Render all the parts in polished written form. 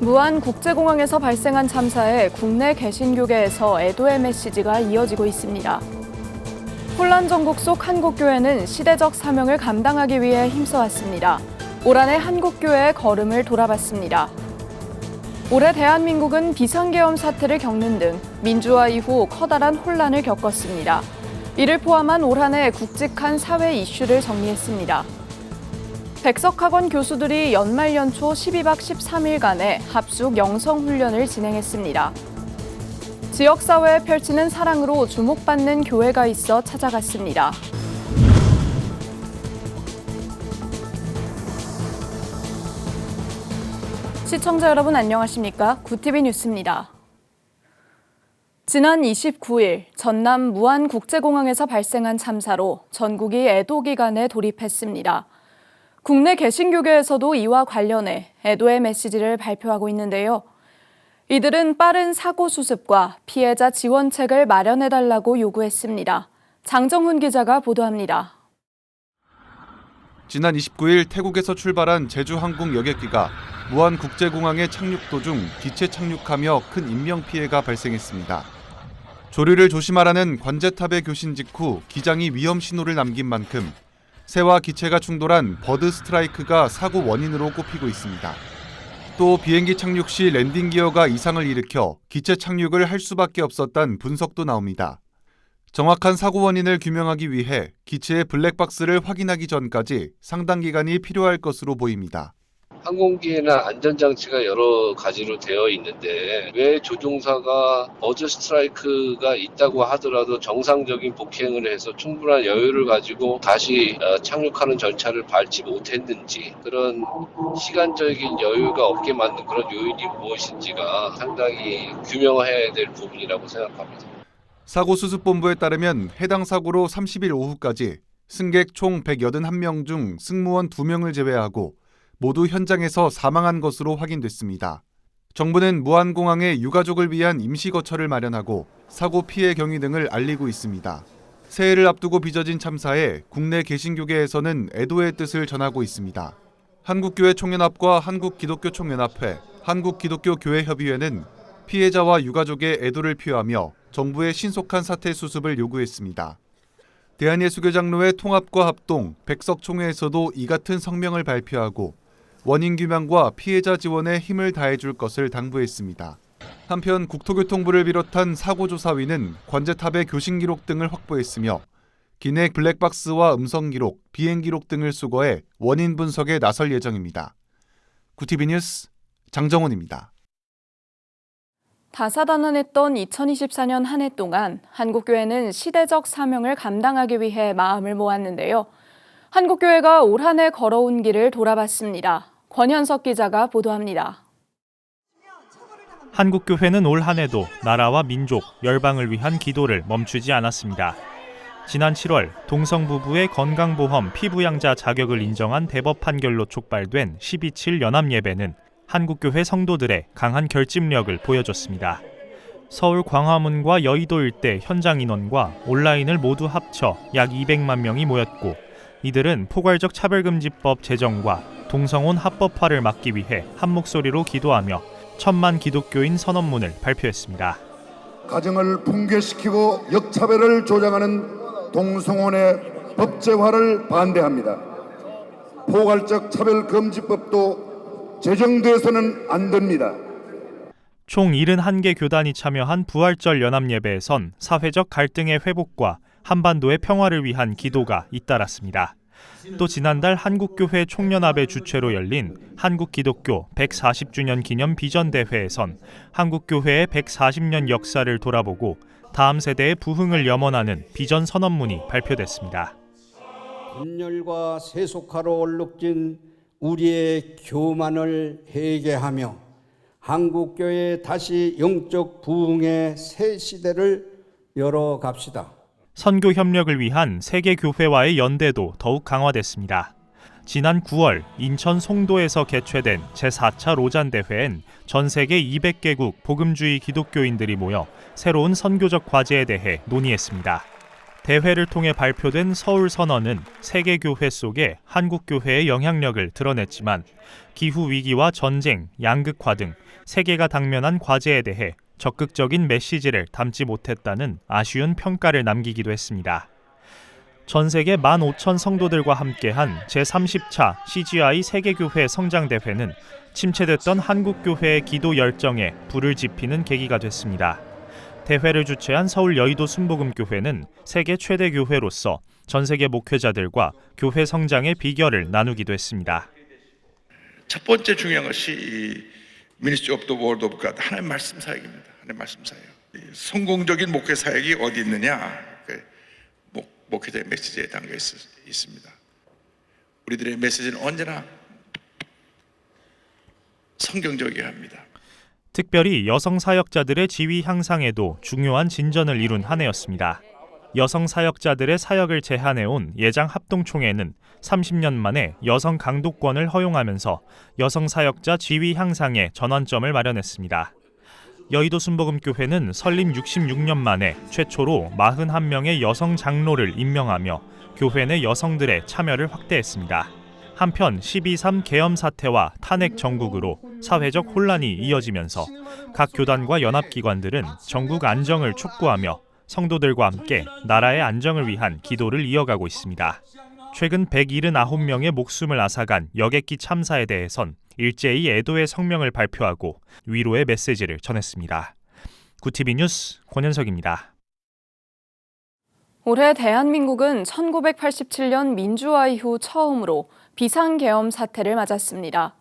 무안국제공항에서 발생한 참사에 국내 개신교계에서 애도의 메시지가 이어지고 있습니다. 혼란 전국 속 한국교회는 시대적 사명을 감당하기 위해 힘써왔습니다. 올 한해 한국교회의 걸음을 돌아봤습니다. 올해 대한민국은 비상계엄 사태를 겪는 등 민주화 이후 커다란 혼란을 겪었습니다. 이를 포함한 올 한해 굵직한 사회 이슈를 정리했습니다. 백석학원 교수들이 연말 연초 12박 13일간의 합숙 영성훈련을 진행했습니다. 지역사회에 펼치는 사랑으로 주목받는 교회가 있어 찾아갔습니다. 시청자 여러분 안녕하십니까? 구티비 뉴스입니다. 지난 29일 전남 무안국제공항에서 발생한 참사로 전국이 애도 기간에 돌입했습니다. 국내 개신교계에서도 이와 관련해 애도의 메시지를 발표하고 있는데요. 이들은 빠른 사고 수습과 피해자 지원책을 마련해달라고 요구했습니다. 장정훈 기자가 보도합니다. 지난 29일 태국에서 출발한 제주항공 여객기가 무안국제공항에 착륙 도중 기체 착륙하며 큰 인명피해가 발생했습니다. 조류를 조심하라는 관제탑의 교신 직후 기장이 위험 신호를 남긴 만큼 새와 기체가 충돌한 버드 스트라이크가 사고 원인으로 꼽히고 있습니다. 또 비행기 착륙 시 랜딩 기어가 이상을 일으켜 기체 착륙을 할 수밖에 없었다는 분석도 나옵니다. 정확한 사고 원인을 규명하기 위해 기체의 블랙박스를 확인하기 전까지 상당 기간이 필요할 것으로 보입니다. 항공기에는 안전장치가 여러 가지로 되어 있는데 왜 조종사가 버드 스트라이크가 있다고 하더라도 정상적인 복행을 해서 충분한 여유를 가지고 다시 착륙하는 절차를 밟지 못했는지, 그런 시간적인 여유가 없게 만든 그런 요인이 무엇인지가 상당히 규명해야 될 부분이라고 생각합니다. 사고수습본부에 따르면 해당 사고로 30일 오후까지 승객 총 181명 중 승무원 2명을 제외하고 모두 현장에서 사망한 것으로 확인됐습니다. 정부는 무안공항에 유가족을 위한 임시거처를 마련하고 사고 피해 경위 등을 알리고 있습니다. 새해를 앞두고 빚어진 참사에 국내 개신교계에서는 애도의 뜻을 전하고 있습니다. 한국교회 총연합과 한국기독교총연합회, 한국기독교교회협의회는 피해자와 유가족의 애도를 표하며 정부의 신속한 사태 수습을 요구했습니다. 대한예수교장로회 통합과 합동, 백석총회에서도 이 같은 성명을 발표하고 원인 규명과 피해자 지원에 힘을 다해줄 것을 당부했습니다. 한편 국토교통부를 비롯한 사고조사위는 관제탑의 교신 기록 등을 확보했으며 기내 블랙박스와 음성 기록, 비행 기록 등을 수거해 원인 분석에 나설 예정입니다. 구티비 뉴스 장정훈입니다. 다사다난했던 2024년 한 해 동안 한국교회는 시대적 사명을 감당하기 위해 마음을 모았는데요. 한국교회가 올 한 해 걸어온 길을 돌아봤습니다. 권현석 기자가 보도합니다. 한국교회는 올 한 해도 나라와 민족, 열방을 위한 기도를 멈추지 않았습니다. 지난 7월 동성 부부의 건강보험 피부양자 자격을 인정한 대법 판결로 촉발된 12.7 연합예배는 한국교회 성도들의 강한 결집력을 보여줬습니다. 서울 광화문과 여의도 일대 현장 인원과 온라인을 모두 합쳐 약 200만 명이 모였고, 이들은 포괄적 차별금지법 제정과 동성혼 합법화를 막기 위해 한 목소리로 기도하며 1000만 기독교인 선언문을 발표했습니다. 가정을 붕괴시키고 역차별을 조장하는 동성혼의 법제화를 반대합니다. 포괄적 차별금지법도 제정돼서는 안 됩니다. 총 71개 교단이 참여한 부활절 연합예배에선 사회적 갈등의 회복과 한반도의 평화를 위한 기도가 잇따랐습니다. 또 지난달 한국교회 총연합의 주최로 열린 한국기독교 140주년 기념 비전대회에선 한국교회의 140년 역사를 돌아보고 다음 세대의 부흥을 염원하는 비전 선언문이 발표됐습니다. 분열과 세속화로 얼룩진 우리의 교만을 회개하며 한국교회 다시 영적 부흥의 새 시대를 열어갑시다. 선교 협력을 위한 세계교회와의 연대도 더욱 강화됐습니다. 지난 9월 인천 송도에서 개최된 제4차 로잔대회엔 전 세계 200개국 복음주의 기독교인들이 모여 새로운 선교적 과제에 대해 논의했습니다. 대회를 통해 발표된 서울 선언은 세계 교회 속에 한국 교회의 영향력을 드러냈지만 기후 위기와 전쟁, 양극화 등 세계가 당면한 과제에 대해 적극적인 메시지를 담지 못했다는 아쉬운 평가를 남기기도 했습니다. 전 세계 15,000 성도들과 함께한 제30차 CGI 세계교회 성장대회는 침체됐던 한국교회의 기도 열정에 불을 지피는 계기가 됐습니다. 대회를 주최한 서울 여의도 순복음교회는 세계 최대 교회로서 전 세계 목회자들과 교회 성장의 비결을 나누기도 했습니다. 첫 번째 중요한 것이 이 Ministry of the Word of God, 하나님의 말씀 사역입니다. 하나님의 말씀 사역. 성공적인 목회 사역이 어디 있느냐? 목회자의 메시지에 담겨 있습니다. 우리들의 메시지는 언제나 성경적이어야 합니다. 특별히 여성 사역자들의 지위 향상에도 중요한 진전을 이룬 한 해였습니다. 여성 사역자들의 사역을 제한해온 예장 합동총회는 30년 만에 여성 강독권을 허용하면서 여성 사역자 지위 향상에 전환점을 마련했습니다. 여의도 순복음교회는 설립 66년 만에 최초로 41명의 여성 장로를 임명하며 교회 내 여성들의 참여를 확대했습니다. 한편 12.3 계엄 사태와 탄핵 정국으로 사회적 혼란이 이어지면서 각 교단과 연합기관들은 전국 안정을 촉구하며 성도들과 함께 나라의 안정을 위한 기도를 이어가고 있습니다. 최근 179명의 목숨을 앗아간 여객기 참사에 대해선 일제히 애도의 성명을 발표하고 위로의 메시지를 전했습니다. 구티비 뉴스 권현석입니다. 올해 대한민국은 1987년 민주화 이후 처음으로 비상계엄 사태를 맞았습니다.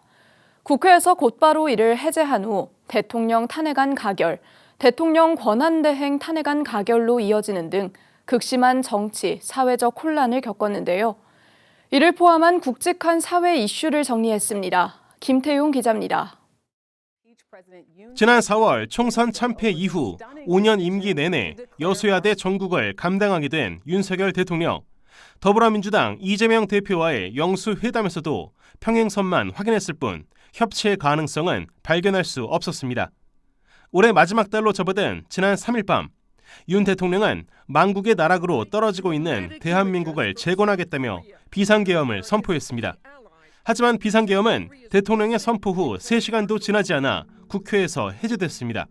국회에서 곧바로 이를 해제한 후 대통령 탄핵안 가결, 대통령 권한대행 탄핵안 가결로 이어지는 등 극심한 정치, 사회적 혼란을 겪었는데요. 이를 포함한 굵직한 사회 이슈를 정리했습니다. 김태용 기자입니다. 지난 4월 총선 참패 이후 5년 임기 내내 여소야대 전국을 감당하게 된 윤석열 대통령. 더불어민주당 이재명 대표와의 영수회담에서도 평행선만 확인했을 뿐 협치의 가능성은 발견할 수 없었습니다. 올해 마지막 달로 접어든 지난 3일 밤, 윤 대통령은 망국의 나락으로 떨어지고 있는 대한민국을 재건하겠다며 비상계엄을 선포했습니다. 하지만 비상계엄은 대통령의 선포 후 3시간도 지나지 않아 국회에서 해제됐습니다.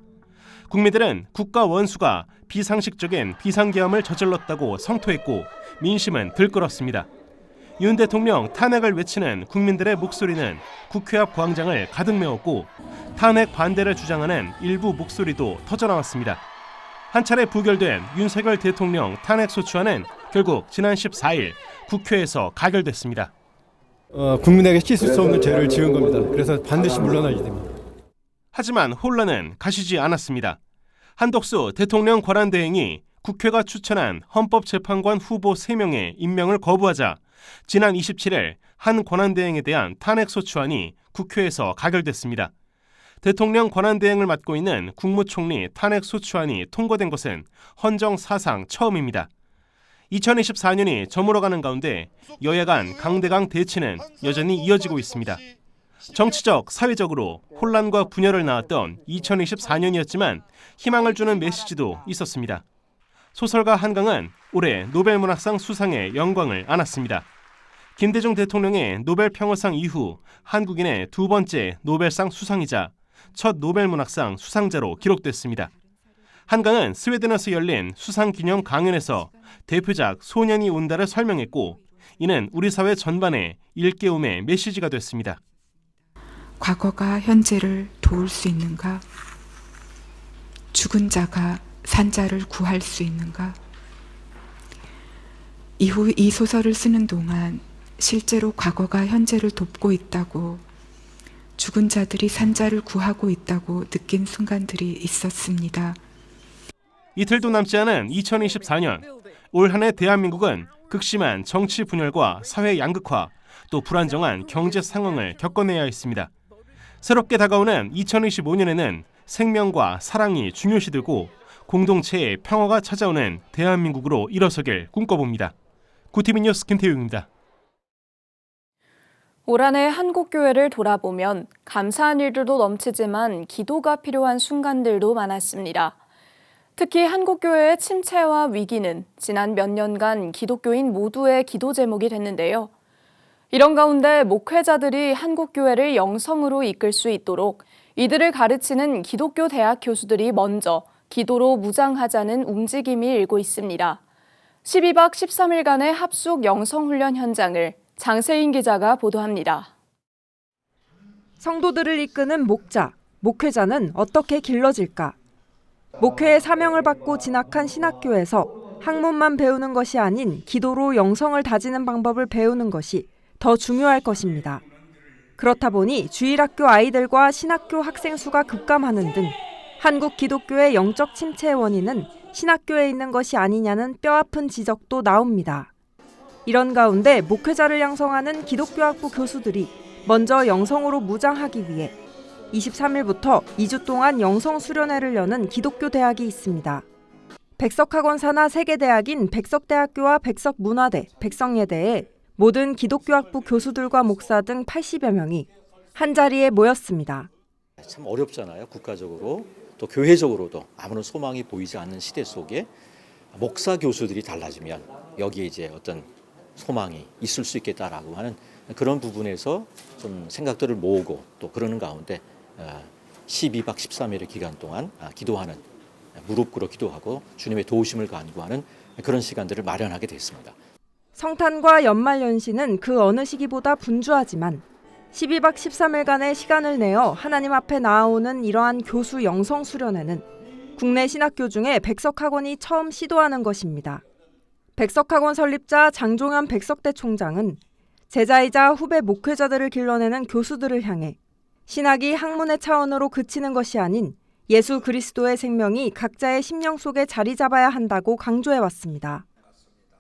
국민들은 국가 원수가 비상식적인 비상계엄을 저질렀다고 성토했고 민심은 들끓었습니다. 윤 대통령 탄핵을 외치는 국민들의 목소리는 국회 앞 광장을 가득 메웠고 탄핵 반대를 주장하는 일부 목소리도 터져나왔습니다. 한 차례 부결된 윤석열 대통령 탄핵소추안은 결국 지난 14일 국회에서 가결됐습니다. 국민에게 씻을 수 없는 죄를 지은 겁니다. 그래서 반드시 물러나야 됩니다. 하지만 혼란은 가시지 않았습니다. 한덕수 대통령 권한대행이 국회가 추천한 헌법재판관 후보 3명의 임명을 거부하자 지난 27일 한 권한대행에 대한 탄핵소추안이 국회에서 가결됐습니다. 대통령 권한대행을 맡고 있는 국무총리 탄핵소추안이 통과된 것은 헌정 사상 처음입니다. 2024년이 저물어가는 가운데 여야 간 강대강 대치는 여전히 이어지고 있습니다. 정치적, 사회적으로 혼란과 분열을 낳았던 2024년이었지만 희망을 주는 메시지도 있었습니다. 소설가 한강은 올해 노벨문학상 수상의 영광을 안았습니다. 김대중 대통령의 노벨평화상 이후 한국인의 2번째 노벨상 수상이자 첫 노벨문학상 수상자로 기록됐습니다. 한강은 스웨덴에서 열린 수상기념 강연에서 대표작 소년이 온다를 설명했고 이는 우리 사회 전반에 일깨움의 메시지가 됐습니다. 과거가 현재를 도울 수 있는가? 죽은 자가 산 자를 구할 수 있는가? 이후 이 소설을 쓰는 동안 실제로 과거가 현재를 돕고 있다고, 죽은 자들이 산 자를 구하고 있다고 느낀 순간들이 있었습니다. 이틀도 남지 않은 2024년, 올 한 해 대한민국은 극심한 정치 분열과 사회 양극화, 또 불안정한 경제 상황을 겪어내야 했습니다. 새롭게 다가오는 2025년에는 생명과 사랑이 중요시되고 공동체의 평화가 찾아오는 대한민국으로 일어서길 꿈꿔봅니다. 구티비 뉴스 김태용입니다. 올 한 해 한국교회를 돌아보면 감사한 일들도 넘치지만 기도가 필요한 순간들도 많았습니다. 특히 한국교회의 침체와 위기는 지난 몇 년간 기독교인 모두의 기도 제목이 됐는데요. 이런 가운데 목회자들이 한국교회를 영성으로 이끌 수 있도록 이들을 가르치는 기독교 대학 교수들이 먼저 기도로 무장하자는 움직임이 일고 있습니다. 12박 13일간의 합숙 영성훈련 현장을 장세인 기자가 보도합니다. 성도들을 이끄는 목자, 목회자는 어떻게 길러질까? 목회의 사명을 받고 진학한 신학교에서 학문만 배우는 것이 아닌 기도로 영성을 다지는 방법을 배우는 것이 더 중요할 것입니다. 그렇다 보니 주일학교 아이들과 신학교 학생 수가 급감하는 등 한국 기독교의 영적 침체의 원인은 신학교에 있는 것이 아니냐는 뼈아픈 지적도 나옵니다. 이런 가운데 목회자를 양성하는 기독교학부 교수들이 먼저 영성으로 무장하기 위해 23일부터 2주 동안 영성 수련회를 여는 기독교 대학이 있습니다. 백석학원 산하 3개 대학인 백석대학교와 백석문화대, 백석예대에 모든 기독교학부 교수들과 목사 등 80여 명이 한자리에 모였습니다. 참 어렵잖아요. 국가적으로 또 교회적으로도 아무런 소망이 보이지 않는 시대 속에 목사 교수들이 달라지면 여기에 이제 어떤 소망이 있을 수 있겠다라고 하는 그런 부분에서 좀 생각들을 모으고 또 그러는 가운데 12박 13일의 기간 동안 기도하는, 무릎 꿇어 기도하고 주님의 도우심을 간구하는 그런 시간들을 마련하게 됐습니다. 성탄과 연말연시는 그 어느 시기보다 분주하지만 12박 13일간의 시간을 내어 하나님 앞에 나아오는 이러한 교수 영성 수련회는 국내 신학교 중에 백석학원이 처음 시도하는 것입니다. 백석학원 설립자 장종현 백석대 총장은 제자이자 후배 목회자들을 길러내는 교수들을 향해 신학이 학문의 차원으로 그치는 것이 아닌 예수 그리스도의 생명이 각자의 심령 속에 자리 잡아야 한다고 강조해왔습니다.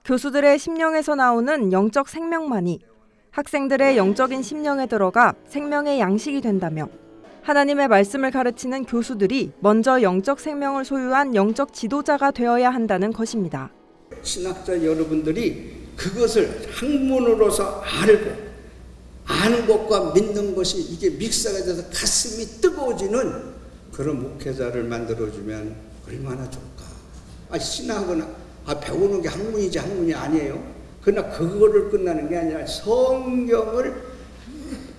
교수들의 심령에서 나오는 영적 생명만이 학생들의 영적인 심령에 들어가 생명의 양식이 된다며 하나님의 말씀을 가르치는 교수들이 먼저 영적 생명을 소유한 영적 지도자가 되어야 한다는 것입니다. 신학자 여러분들이 그것을 학문으로서 알고 아는 것과 믿는 것이 이게 믹스가 돼서 가슴이 뜨거워지는 그런 목회자를 만들어주면 얼마나 좋을까. 신학은 배우는 게 학문이지 학문이 아니에요. 그러나 그거를 끝나는 게 아니라 성경을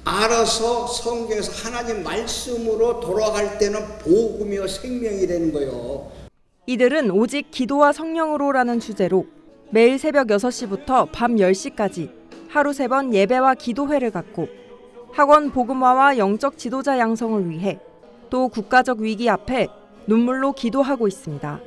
알아서 성경에서 하나님 말씀으로 돌아갈 때는 복음이요 생명이 되는 거예요. 이들은 오직 기도와 성령으로라는 주제로 매일 새벽 6시부터 밤 10시까지 하루 3번 예배와 기도회를 갖고 학원 복음화와 영적 지도자 양성을 위해 또 국가적 위기 앞에 눈물로 기도하고 있습니다.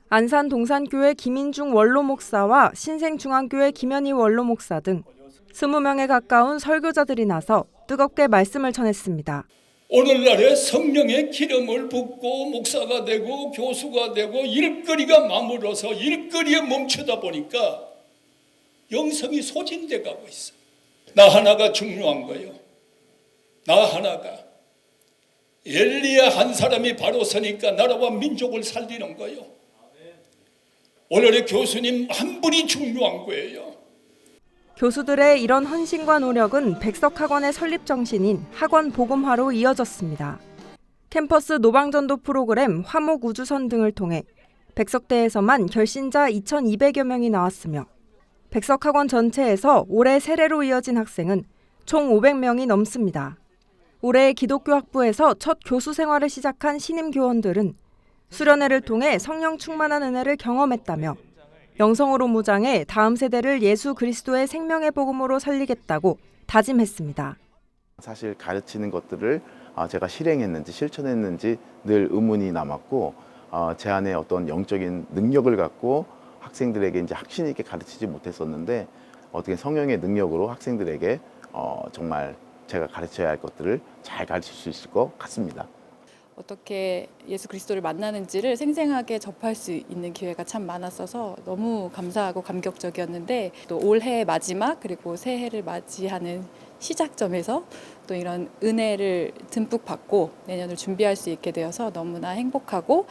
안산 동산교회 김인중 원로 목사와 신생중앙교회 김현희 원로 목사 등 20명에 가까운 설교자들이 나서 뜨겁게 말씀을 전했습니다. 오늘날에 성령의 기름을 붓고 목사가 되고 교수가 되고 일거리가 마물어서 일거리에 멈추다 보니까 영성이 소진돼 가고 있어. 나 하나가 중요한 거예요. 나 하나가. 엘리야 한 사람이 바로 서니까 나라와 민족을 살리는 거예요. 오늘의 교수님 한 분이 중요한 거예요. 교수들의 이런 헌신과 노력은 백석학원의 설립 정신인 학원 복음화로 이어졌습니다. 캠퍼스 노방전도 프로그램 화목우주선 등을 통해 백석대에서만 결신자 2,200여 명이 나왔으며 백석학원 전체에서 올해 세례로 이어진 학생은 총 500명이 넘습니다. 올해 기독교 학부에서 첫 교수 생활을 시작한 신임 교원들은 수련회를 통해 성령 충만한 은혜를 경험했다며 영성으로 무장해 다음 세대를 예수 그리스도의 생명의 복음으로 살리겠다고 다짐했습니다. 사실 가르치는 것들을 제가 실행했는지 실천했는지 늘 의문이 남았고 제 안에 어떤 영적인 능력을 갖고 학생들에게 이제 확신 있게 가르치지 못했었는데 어떻게 성령의 능력으로 학생들에게 정말 제가 가르쳐야 할 것들을 잘 가르칠 수 있을 것 같습니다. 어떻게 예수 그리스도를 만나는지를 생생하게 접할 수 있는 기회가 참 많았어서 너무 감사하고 감격적이었는데 또 올해 마지막 그리고 새해를 맞이하는 시작점에서 또 이런 은혜를 듬뿍 받고 내년을 준비할 수 있게 되어서 너무나 행복하고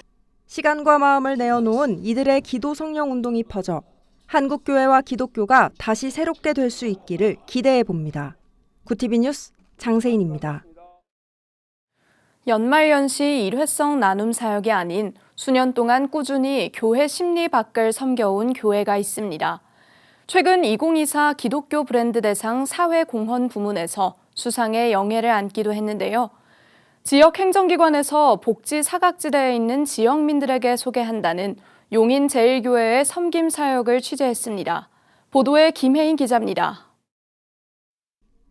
시간과 마음을 내어놓은 이들의 기도 성령 운동이 퍼져 한국교회와 기독교가 다시 새롭게 될 수 있기를 기대해 봅니다. 구티비 뉴스 장세인입니다. 연말연시 일회성 나눔 사역이 아닌 수년 동안 꾸준히 교회 심리 밖을 섬겨온 교회가 있습니다. 최근 2024 기독교 브랜드 대상 사회공헌 부문에서 수상의 영예를 안기도 했는데요. 지역 행정기관에서 복지 사각지대에 있는 지역민들에게 소개한다는 용인제일교회의 섬김 사역을 취재했습니다. 보도에 김혜인 기자입니다.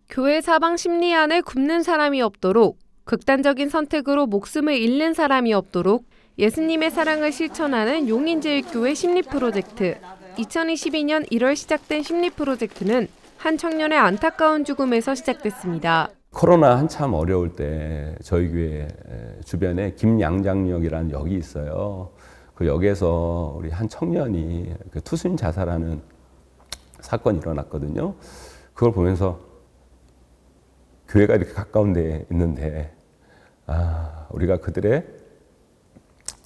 교회 사방 심리안에 굽는 사람이 없도록, 극단적인 선택으로 목숨을 잃는 사람이 없도록 예수님의 사랑을 실천하는 용인제일교회 심리 프로젝트. 2022년 1월 시작된 심리 프로젝트는 한 청년의 안타까운 죽음에서 시작됐습니다. 코로나 한참 어려울 때 저희 교회 주변에 김양장역이라는 역이 있어요. 그 역에서 우리 한 청년이 투신 자살하는 사건이 일어났거든요. 그걸 보면서 교회가 이렇게 가까운 데에 있는데 우리가 그들의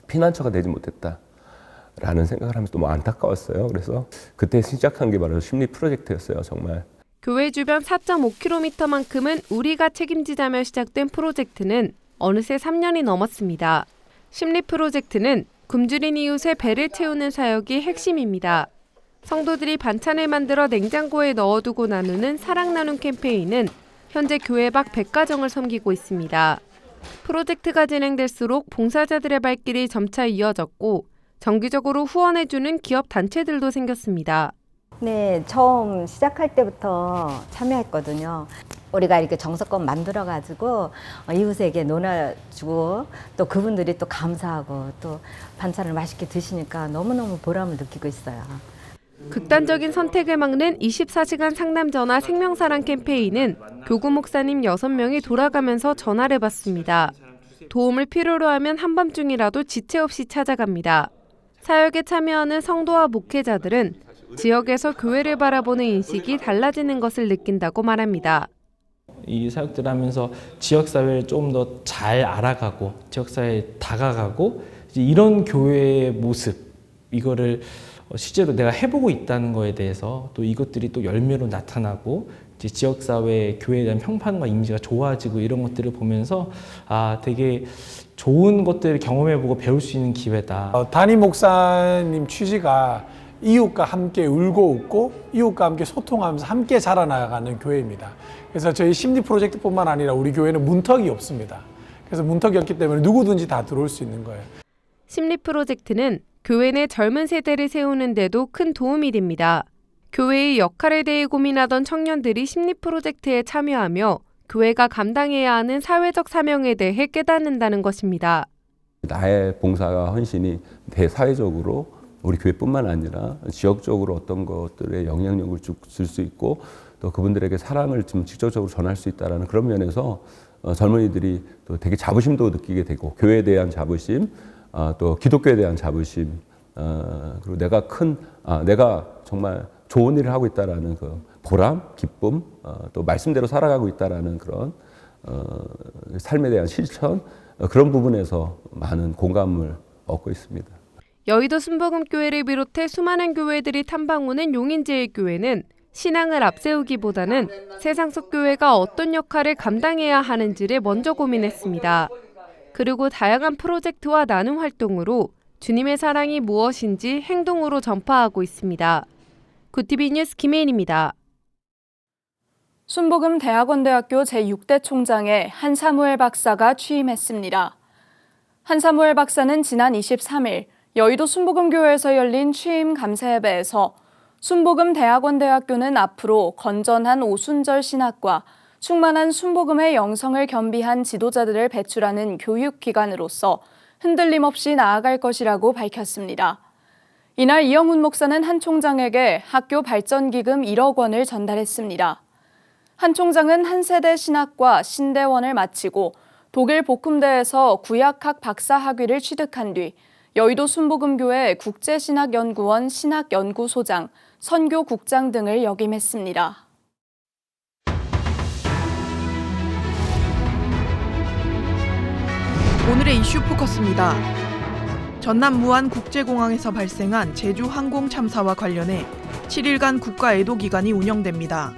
피난처가 되지 못했다라는 생각을 하면서 너무 안타까웠어요. 그래서 그때 시작한 게 바로 심리 프로젝트였어요. 정말. 교회 주변 4.5km만큼은 우리가 책임지자며 시작된 프로젝트는 어느새 3년이 넘었습니다. 심리 프로젝트는 굶주린 이웃의 배를 채우는 사역이 핵심입니다. 성도들이 반찬을 만들어 냉장고에 넣어두고 나누는 사랑 나눔 캠페인은 현재 교회 밖 100가정을 섬기고 있습니다. 프로젝트가 진행될수록 봉사자들의 발길이 점차 이어졌고 정기적으로 후원해주는 기업 단체들도 생겼습니다. 네, 처음 시작할 때부터 참여했거든요. 우리가 이렇게 정성껏 만들어가지고 이웃에게 나눠주고 또 그분들이 또 감사하고 또 반찬을 맛있게 드시니까 너무너무 보람을 느끼고 있어요. 극단적인 선택을 막는 24시간 상담 전화 생명사랑 캠페인은 교구 목사님 6명이 돌아가면서 전화를 받습니다. 도움을 필요로 하면 한밤중이라도 지체 없이 찾아갑니다. 사역에 참여하는 성도와 목회자들은 지역에서 교회를 바라보는 인식이 달라지는 것을 느낀다고 말합니다. 이 사역들을 하면서 지역사회를 좀 더 잘 알아가고 지역사회에 다가가고 이런 교회의 모습, 이거를 실제로 내가 해보고 있다는 거에 대해서 또 이것들이 또 열매로 나타나고 이제 지역사회 교회에 대한 평판과 이미지가 좋아지고 이런 것들을 보면서 되게 좋은 것들을 경험해보고 배울 수 있는 기회다. 담임 목사님 취지가 이웃과 함께 울고 웃고 이웃과 함께 소통하면서 함께 자라나가는 교회입니다. 그래서 저희 심리 프로젝트뿐만 아니라 우리 교회는 문턱이 없습니다. 그래서 문턱이 없기 때문에 누구든지 다 들어올 수 있는 거예요. 심리 프로젝트는 교회 내 젊은 세대를 세우는 데도 큰 도움이 됩니다. 교회의 역할에 대해 고민하던 청년들이 심리 프로젝트에 참여하며 교회가 감당해야 하는 사회적 사명에 대해 깨닫는다는 것입니다. 나의 봉사와 헌신이 대사회적으로 우리 교회뿐만 아니라 지역적으로 어떤 것들에 영향력을 줄 수 있고 또 그분들에게 사랑을 좀 직접적으로 전할 수 있다는 그런 면에서 젊은이들이 또 되게 자부심도 느끼게 되고 교회에 대한 자부심, 또 기독교에 대한 자부심, 그리고 내가 정말 좋은 일을 하고 있다라는 그 보람, 기쁨, 또 말씀대로 살아가고 있다라는 그런 삶에 대한 실천, 그런 부분에서 많은 공감을 얻고 있습니다. 여의도 순복음교회를 비롯해 수많은 교회들이 탐방오는 용인제일교회는 신앙을 앞세우기보다는 세상 속 교회가 어떤 역할을 감당해야 하는지를 먼저 고민했습니다. 그리고 다양한 프로젝트와 나눔 활동으로 주님의 사랑이 무엇인지 행동으로 전파하고 있습니다. 굿TV 뉴스 김혜인입니다. 순복음대학원대학교 제6대 총장에 한사무엘 박사가 취임했습니다. 한사무엘 박사는 지난 23일 여의도 순복음교회에서 열린 취임 감사 예배에서 순복음대학원대학교는 앞으로 건전한 오순절 신학과 충만한 순복음의 영성을 겸비한 지도자들을 배출하는 교육기관으로서 흔들림 없이 나아갈 것이라고 밝혔습니다. 이날 이영훈 목사는 한 총장에게 학교 발전기금 1억 원을 전달했습니다. 한 총장은 한 세대 신학과 신대원을 마치고 독일 복음대에서 구약학 박사 학위를 취득한 뒤 여의도 순복음교회 국제신학연구원 신학연구소장, 선교국장 등을 역임했습니다. 오늘의 이슈 포커스입니다. 전남 무안 국제공항에서 발생한 제주 항공 참사와 관련해 7일간 국가애도기간이 운영됩니다.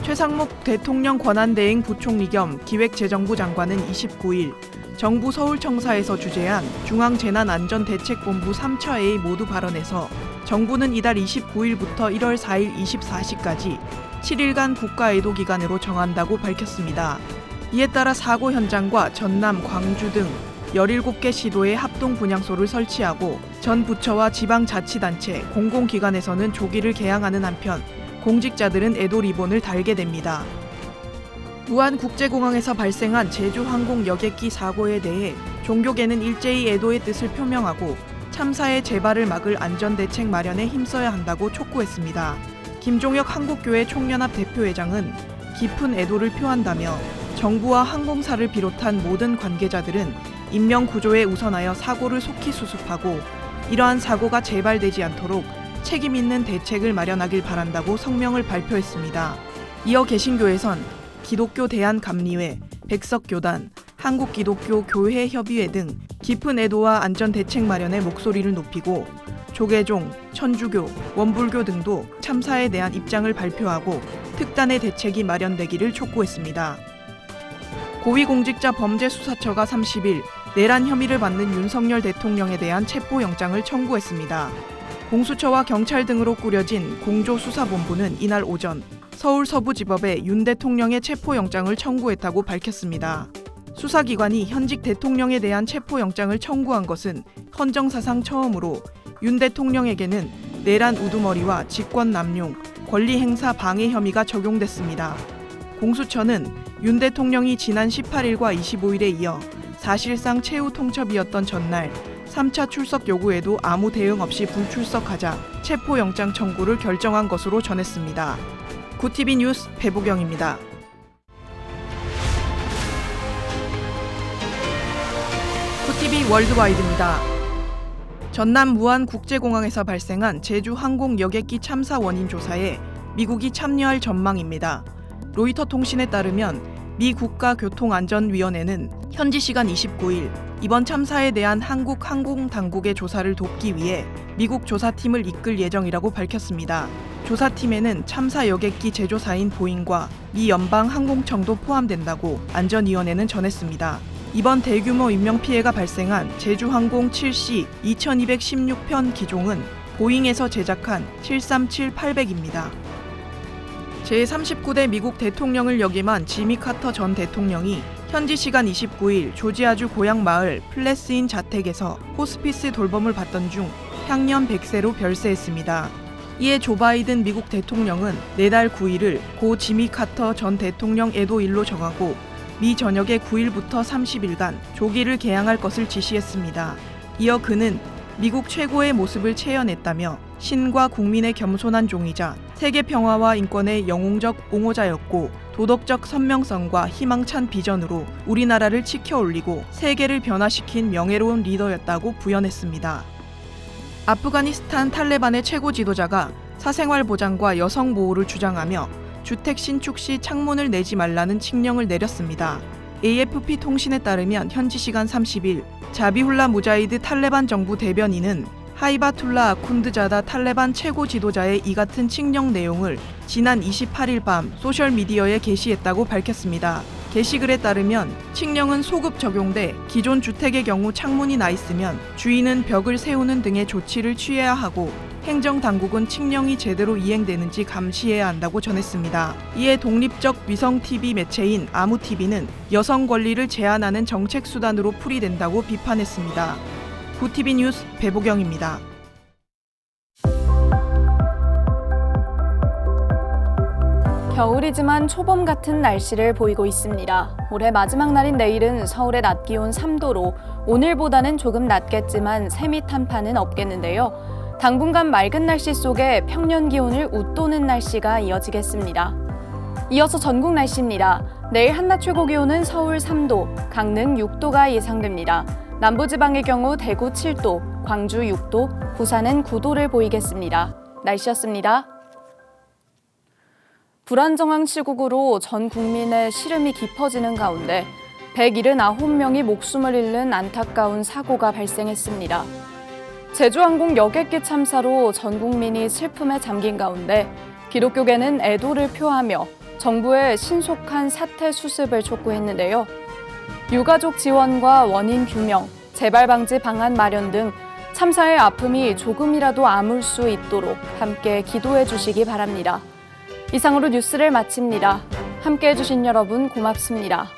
최상목 대통령 권한대행 부총리 겸 기획재정부 장관은 29일 정부 서울청사에서 주재한 중앙재난안전대책본부 3차회의 모두 발언에서 정부는 이달 29일부터 1월 4일 24시까지 7일간 국가애도 기간으로 정한다고 밝혔습니다. 이에 따라 사고 현장과 전남, 광주 등 17개 시도에 합동 분향소를 설치하고 전 부처와 지방자치단체, 공공기관에서는 조기를 개항하는 한편 공직자들은 애도 리본을 달게 됩니다. 무안국제공항에서 발생한 제주항공 여객기 사고에 대해 종교계는 일제히 애도의 뜻을 표명하고 참사의 재발을 막을 안전대책 마련에 힘써야 한다고 촉구했습니다. 김종혁 한국교회 총연합 대표회장은 깊은 애도를 표한다며 정부와 항공사를 비롯한 모든 관계자들은 인명 구조에 우선하여 사고를 속히 수습하고 이러한 사고가 재발되지 않도록 책임 있는 대책을 마련하길 바란다고 성명을 발표했습니다. 이어 개신교에선 기독교 대한감리회, 백석교단, 한국기독교교회협의회 등 깊은 애도와 안전대책 마련의 목소리를 높이고 조계종, 천주교, 원불교 등도 참사에 대한 입장을 발표하고 특단의 대책이 마련되기를 촉구했습니다. 고위공직자범죄수사처가 30일 내란 혐의를 받는 윤석열 대통령에 대한 체포영장을 청구했습니다. 공수처와 경찰 등으로 꾸려진 공조수사본부는 이날 오전 서울 서부지법에 윤 대통령의 체포영장을 청구했다고 밝혔습니다. 수사기관이 현직 대통령에 대한 체포영장을 청구한 것은 헌정사상 처음으로 윤 대통령에게는 내란 우두머리와 직권남용, 권리행사 방해 혐의가 적용됐습니다. 공수처는 윤 대통령이 지난 18일과 25일에 이어 사실상 최후 통첩이었던 전날 3차 출석 요구에도 아무 대응 없이 불출석하자 체포영장 청구를 결정한 것으로 전했습니다. 구TV 뉴스 배보경입니다. 구TV 월드와이드입니다. 전남 무안국제공항에서 발생한 제주 항공 여객기 참사 원인 조사에 미국이 참여할 전망입니다. 로이터 통신에 따르면 미 국가교통안전위원회는 현지 시간 29일 이번 참사에 대한 한국 항공당국의 조사를 돕기 위해 미국 조사팀을 이끌 예정이라고 밝혔습니다. 조사팀에는 참사 여객기 제조사인 보잉과 미 연방항공청도 포함된다고 안전위원회는 전했습니다. 이번 대규모 인명피해가 발생한 제주항공 7C 2216편 기종은 보잉에서 제작한 737-800입니다. 제39대 미국 대통령을 역임한 지미 카터 전 대통령이 현지 시간 29일 조지아주 고향 마을 플레스인 자택에서 호스피스 돌봄을 받던 중 향년 100세로 별세했습니다. 이에 조 바이든 미국 대통령은 내달 9일을 고 지미 카터 전 대통령 애도일로 정하고 미 전역에 9일부터 30일간 조기를 개항할 것을 지시했습니다. 이어 그는 미국 최고의 모습을 체현했다며 신과 국민의 겸손한 종이자 세계 평화와 인권의 영웅적 옹호자였고 도덕적 선명성과 희망찬 비전으로 우리나라를 치켜올리고 세계를 변화시킨 명예로운 리더였다고 부연했습니다. 아프가니스탄 탈레반의 최고 지도자가 사생활 보장과 여성 보호를 주장하며 주택 신축 시 창문을 내지 말라는 칙령을 내렸습니다. AFP 통신에 따르면 현지 시간 30일 자비훌라 무자히드 탈레반 정부 대변인은 하이바툴라 아쿤드자다 탈레반 최고 지도자의 이 같은 칙령 내용을 지난 28일 밤 소셜미디어에 게시했다고 밝혔습니다. 게시글에 따르면 칙령은 소급 적용돼 기존 주택의 경우 창문이 나 있으면 주인은 벽을 세우는 등의 조치를 취해야 하고 행정당국은 칙령이 제대로 이행되는지 감시해야 한다고 전했습니다. 이에 독립적 위성-TV 매체인 아무TV는 여성 권리를 제한하는 정책 수단으로 풀이된다고 비판했습니다. 구TV 뉴스 배보경입니다. 겨울이지만 초봄 같은 날씨를 보이고 있습니다. 올해 마지막 날인 내일은 서울의 낮 기온 3도로 오늘보다는 조금 낮겠지만 세미 탄파는 없겠는데요. 당분간 맑은 날씨 속에 평년 기온을 웃도는 날씨가 이어지겠습니다. 이어서 전국 날씨입니다. 내일 한낮 최고 기온은 서울 3도, 강릉 6도가 예상됩니다. 남부지방의 경우 대구 7도, 광주 6도, 부산은 9도를 보이겠습니다. 날씨였습니다. 불안정한 시국으로 전 국민의 시름이 깊어지는 가운데 179명이 목숨을 잃는 안타까운 사고가 발생했습니다. 제주항공 여객기 참사로 전 국민이 슬픔에 잠긴 가운데 기독교계는 애도를 표하며 정부의 신속한 사태 수습을 촉구했는데요. 유가족 지원과 원인 규명, 재발 방지 방안 마련 등 참사의 아픔이 조금이라도 아물 수 있도록 함께 기도해 주시기 바랍니다. 이상으로 뉴스를 마칩니다. 함께해 주신 여러분 고맙습니다.